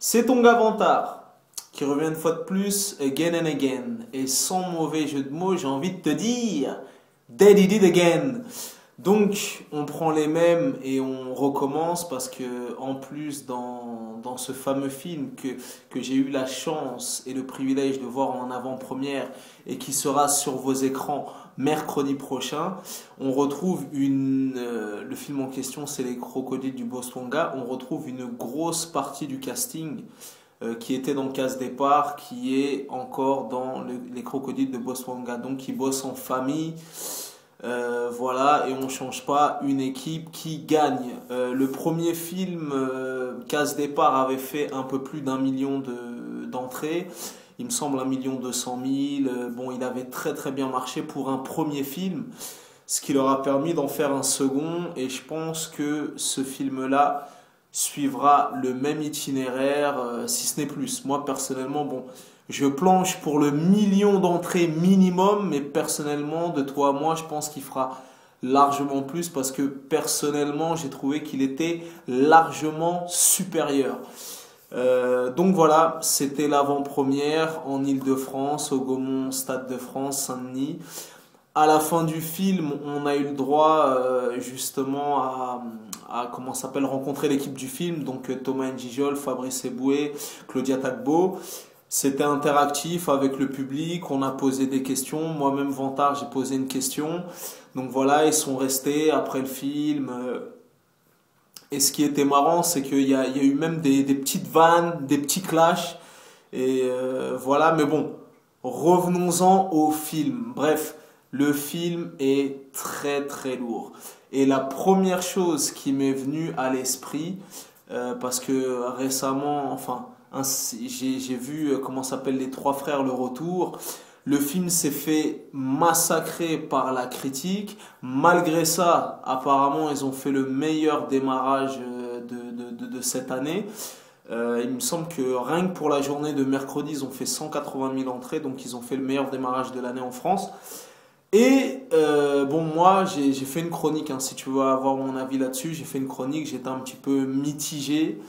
C'est ton gars Vantard qui revient une fois de plus, again and again. Et sans mauvais jeu de mots, j'ai envie de te dire, Dead It Again. Donc, on prend les mêmes et on recommence parce que, en plus, dans ce fameux film que j'ai eu la chance et le privilège de voir en avant-première et qui sera sur vos écrans mercredi prochain, on retrouve le film en question, c'est Les Crocodiles du Bostonga. On retrouve une grosse partie du casting qui était dans Case Départ, qui est encore dans Les Crocodiles de Bostonga. Donc, qui bossent en famille. Voilà, et on ne change pas une équipe qui gagne. Le premier film, Case Départ, avait fait un peu plus d'1 million d'entrées. Il me semble 1 200 000. Bon, il avait très très bien marché pour un premier film, ce qui leur a permis d'en faire un second. Et je pense que ce film-là suivra le même itinéraire, si ce n'est plus. Moi, personnellement, bon, je planche pour le 1 million d'entrées minimum, mais personnellement, de toi à moi, je pense qu'il fera largement plus parce que personnellement, j'ai trouvé qu'il était largement supérieur. Donc voilà, c'était l'avant-première en Île-de-France, au Gaumont Stade de France, Saint-Denis. À la fin du film, on a eu le droit justement à comment s'appelle, rencontrer l'équipe du film, donc Thomas N'Gijol, Fabrice Eboué, Claudia Tagbo. C'était interactif avec le public, on a posé des questions. Moi-même, Vantard, j'ai posé une question. Donc voilà, ils sont restés après le film. Et ce qui était marrant, c'est qu'il y a eu même des petites vannes, des petits clashs. Et voilà, mais bon, revenons-en au film. Bref, le film est très très lourd. Et la première chose qui m'est venue à l'esprit, parce que récemment, enfin, j'ai vu comment s'appellent Les Trois Frères, le retour. Le film s'est fait massacrer par la critique. Malgré ça, apparemment, ils ont fait le meilleur démarrage de cette année. Il me semble que rien que pour la journée de mercredi, ils ont fait 180 000 entrées. Donc, ils ont fait le meilleur démarrage de l'année en France. Et bon, moi, j'ai fait une chronique. Hein, si tu veux avoir mon avis là-dessus, j'ai fait une chronique. J'étais un petit peu mitigé.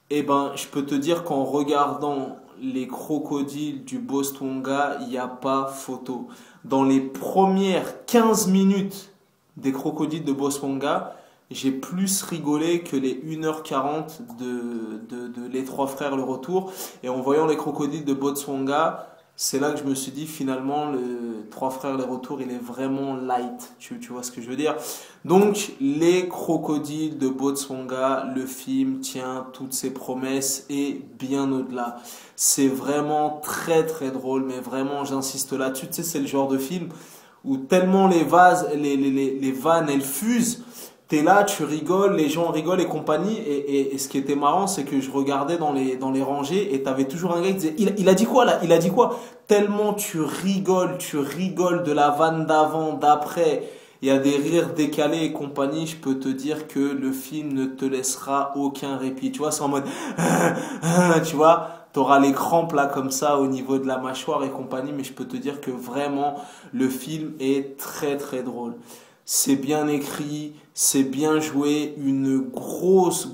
Eh ben, je peux te dire qu'en regardant Les Crocodiles du Bostonga, il n'y a pas photo. Dans les premières 15 minutes des Crocodiles de Bostonga, j'ai plus rigolé que les 1h40 de Les Trois Frères, le retour. Et en voyant Les Crocodiles de Bostonga, c'est là que je me suis dit finalement le Trois Frères les Retours il est vraiment light, tu vois ce que je veux dire. Donc Les Crocodiles de Botswana, le film tient toutes ses promesses et bien au-delà. C'est vraiment très très drôle, mais vraiment j'insiste là-dessus, tu sais c'est le genre de film où tellement les vannes elles fusent. T'es là, tu rigoles, les gens rigolent et compagnie. Et ce qui était marrant, c'est que je regardais dans les rangées et t'avais toujours un gars qui disait il a dit quoi là? Il a dit quoi? Tellement tu rigoles de la vanne d'avant, d'après. Il y a des rires décalés et compagnie. Je peux te dire que le film ne te laissera aucun répit. Tu vois, c'est en mode tu vois. T'auras les crampes là comme ça au niveau de la mâchoire et compagnie. Mais je peux te dire que vraiment, le film est très très drôle. C'est bien écrit, c'est bien joué, une grosse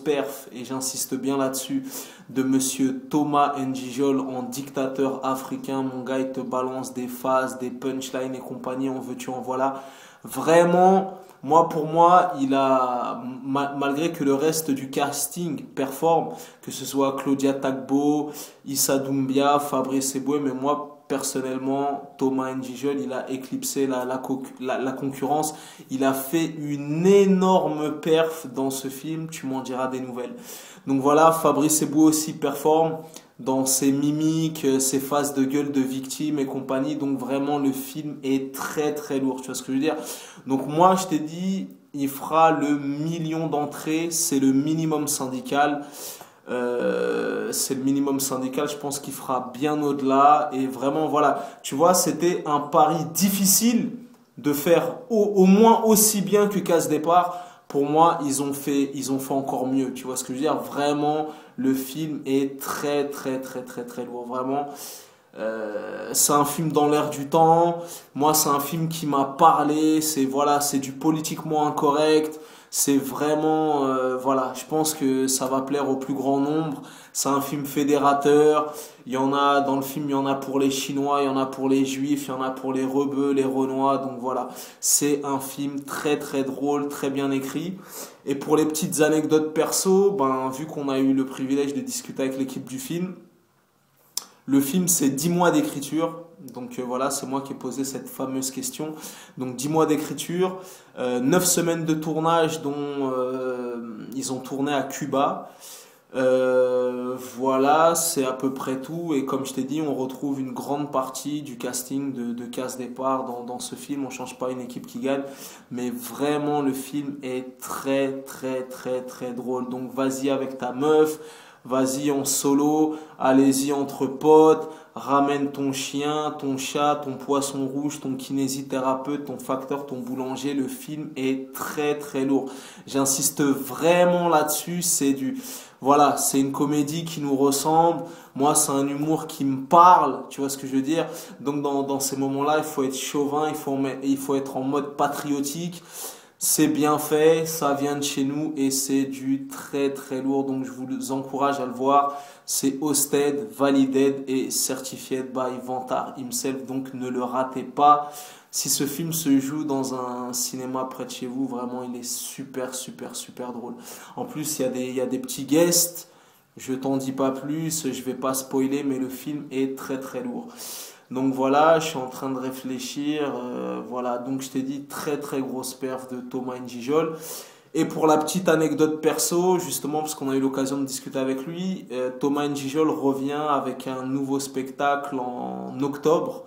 perf, et j'insiste bien là-dessus, de monsieur Thomas N'Gijol en dictateur africain. Mon gars, il te balance des phases, des punchlines et compagnie, en veux-tu, en voilà. Vraiment, pour moi, il a, malgré que le reste du casting performe, que ce soit Claudia Tagbo, Issa Doumbia, Fabrice Eboué, mais moi, personnellement, Thomas N'Gijol, il a éclipsé la concurrence. Il a fait une énorme perf dans ce film. Tu m'en diras des nouvelles. Donc voilà, Fabrice Eboué aussi performe dans ses mimiques, ses faces de gueule de victime et compagnie. Donc vraiment, le film est très très lourd. Tu vois ce que je veux dire? Donc moi, je t'ai dit, il fera le 1 million d'entrées. C'est le minimum syndical. C'est le minimum syndical, je pense qu'il fera bien au-delà. Et vraiment, voilà, tu vois, c'était un pari difficile de faire au moins aussi bien que Case Départ. Pour moi, ils ont fait encore mieux. Tu vois ce que je veux dire? Vraiment, le film est très, très, très, très, très lourd. Vraiment, c'est un film dans l'air du temps. Moi, c'est un film qui m'a parlé. C'est voilà, c'est du politiquement incorrect. C'est vraiment, voilà, je pense que ça va plaire au plus grand nombre. C'est un film fédérateur. Il y en a, dans le film, il y en a pour les Chinois, il y en a pour les Juifs, il y en a pour les Rebeux, les Renois. Donc voilà, c'est un film très très drôle, très bien écrit. Et pour les petites anecdotes perso, ben, vu qu'on a eu le privilège de discuter avec l'équipe du film, le film, c'est 10 mois d'écriture. Donc voilà, c'est moi qui ai posé cette fameuse question. Donc 10 mois d'écriture, 9 semaines de tournage dont ils ont tourné à Cuba. Voilà, c'est à peu près tout. Et comme je t'ai dit, on retrouve une grande partie du casting de Casse Départ dans ce film. On change pas une équipe qui gagne. Mais vraiment, le film est très, très, très, très drôle. Donc vas-y avec ta meuf. Vas-y en solo, allez-y entre potes, ramène ton chien, ton chat, ton poisson rouge, ton kinésithérapeute, ton facteur, ton boulanger. Le film est très très lourd. J'insiste vraiment là-dessus. Voilà, c'est une comédie qui nous ressemble. Moi, c'est un humour qui me parle. Tu vois ce que je veux dire? Donc dans ces moments-là, il faut être chauvin, il faut être en mode patriotique. C'est bien fait, ça vient de chez nous et c'est du très très lourd. Donc je vous encourage à le voir. C'est hosted, valided et certified by Vantard himself. Donc ne le ratez pas. Si ce film se joue dans un cinéma près de chez vous, vraiment il est super super super drôle. En plus il y a des petits guests. Je t'en dis pas plus, je vais pas spoiler, mais le film est très très lourd. Donc voilà, je suis en train de réfléchir. Voilà, donc je t'ai dit très très grosse perf de Thomas N'Gijol. Et pour la petite anecdote perso, justement, parce qu'on a eu l'occasion de discuter avec lui, Thomas N'Gijol revient avec un nouveau spectacle en octobre.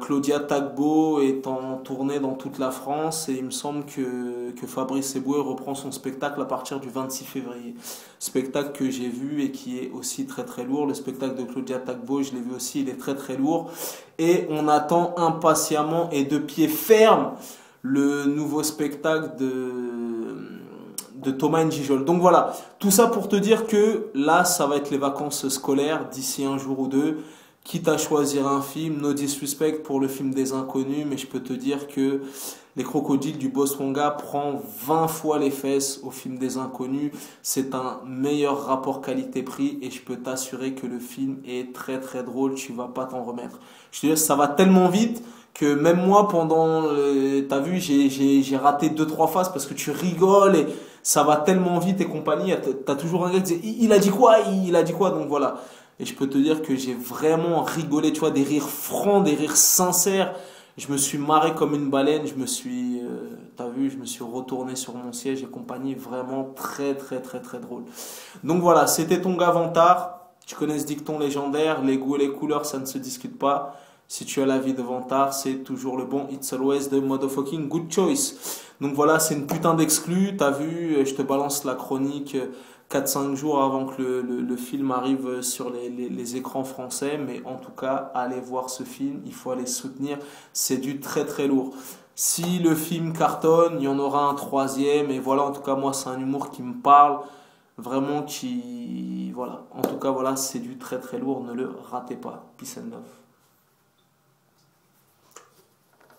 Claudia Tagbo est en tournée dans toute la France et il me semble que Fabrice Eboué reprend son spectacle à partir du 26 février. Spectacle que j'ai vu et qui est aussi très très lourd. Le spectacle de Claudia Tagbo, je l'ai vu aussi, il est très très lourd. Et on attend impatiemment et de pied ferme le nouveau spectacle de Thomas N'Gijol. Donc voilà, tout ça pour te dire que là, ça va être les vacances scolaires d'ici un jour ou deux. Quitte à choisir un film, no disrespect pour le film des inconnus, mais je peux te dire que Les Crocodiles du Boss Wonga prend 20 fois les fesses au film des inconnus. C'est un meilleur rapport qualité-prix et je peux t'assurer que le film est très très drôle, tu vas pas t'en remettre. Je te dis, ça va tellement vite que même moi t'as vu, j'ai raté 2-3 phases parce que tu rigoles et ça va tellement vite et compagnie. T'as toujours un gars qui dit, il a dit quoi? Il a dit quoi? Donc voilà. Et je peux te dire que j'ai vraiment rigolé, tu vois, des rires francs, des rires sincères. Je me suis marré comme une baleine, t'as vu, je me suis retourné sur mon siège et compagnie, vraiment très très très très drôle. Donc voilà, c'était ton gars Vantard. Tu connais ce dicton légendaire, les goûts et les couleurs, ça ne se discute pas. Si tu as l'avis de Vantard, c'est toujours le bon. It's always the motherfucking good choice. Donc voilà, c'est une putain d'exclu. T'as vu, je te balance la chronique 4-5 jours avant que le film arrive sur les écrans français. Mais en tout cas, allez voir ce film. Il faut aller soutenir. C'est du très très lourd. Si le film cartonne, il y en aura un troisième. Et voilà, en tout cas, moi, c'est un humour qui me parle. Vraiment qui... Voilà. En tout cas, voilà, c'est du très très lourd. Ne le ratez pas. Peace and love.